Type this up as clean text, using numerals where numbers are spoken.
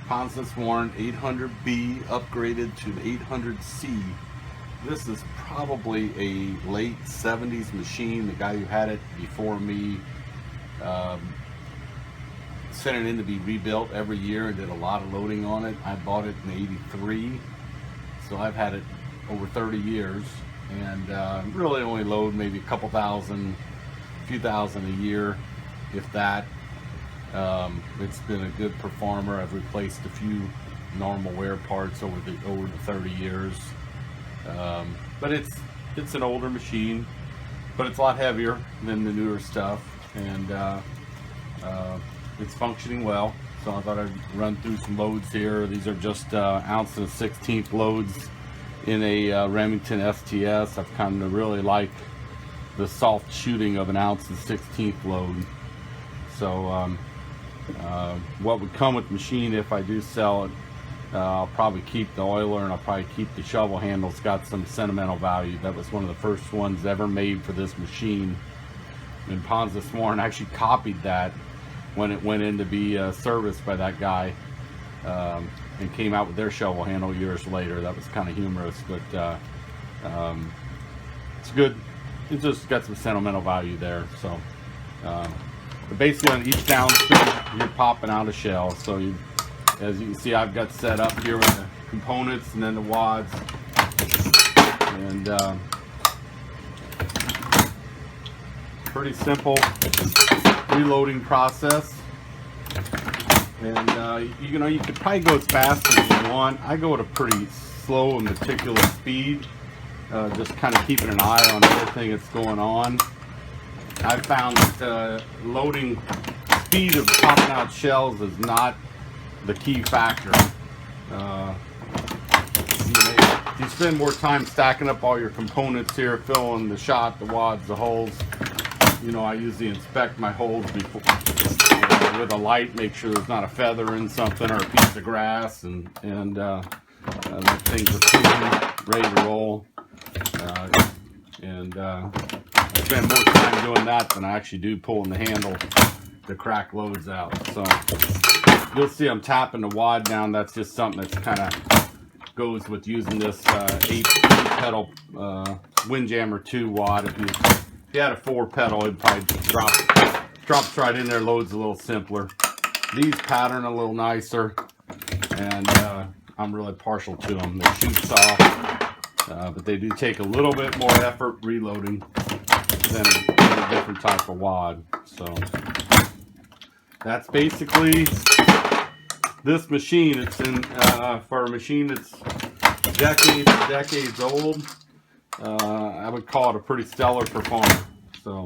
Ponson's Warren 800B upgraded to the 800C. This is probably a late 70s machine. The guy who had it before me sent it in to be rebuilt every year and did a lot of loading on it. I bought it in '83, so I've had it over 30 years, and really only load maybe a couple thousand, a few thousand a year, if that. It's been a good performer. I've replaced a few normal wear parts over the 30 years. But it's an older machine, but it's a lot heavier than the newer stuff, and it's functioning well. So I thought I'd run through some loads here. These are just 1 ounce and 1/16 loads in a Remington STS. I've kind of really like the soft shooting of 1 ounce and 1/16 load. So what would come with the machine if I do sell it, I'll probably keep the oiler, and I'll probably keep the shovel handle. It's got some sentimental value. That was one of the first ones ever made for this machine, and Ponson's Warren actually copied that when it went in to be serviced by that guy, and came out with their shovel handle years later. That was kind of humorous, but it's good. It's just got some sentimental value there. So but basically on each downstroke you're popping out a shell. So as you can see, I've got set up here with the components and then the wads, and pretty simple reloading process. And you could probably go as fast as you want. I go at a pretty slow and meticulous speed, just kind of keeping an eye on everything that's going on. I found that loading speed of popping out shells is not the key factor. You spend more time stacking up all your components here, filling the shot, the wads, the holes. I usually inspect my holes before with a light, make sure there's not a feather in something or a piece of grass, and that things are clean, ready to roll. I spend more time doing that than I actually do pulling the handle to crack loads out. So you'll see I'm tapping the wad down. That's just something that's kind of goes with using this 8 pedal Windjammer 2 wad. If you had a 4 pedal, it'd probably drops right in there. Loads a little simpler. These pattern a little nicer, and I'm really partial to them. They shoot soft, but they do take a little bit more effort reloading than a different type of wad. So that's basically this machine. It's in for a machine that's decades old. I would call it a pretty stellar performer. So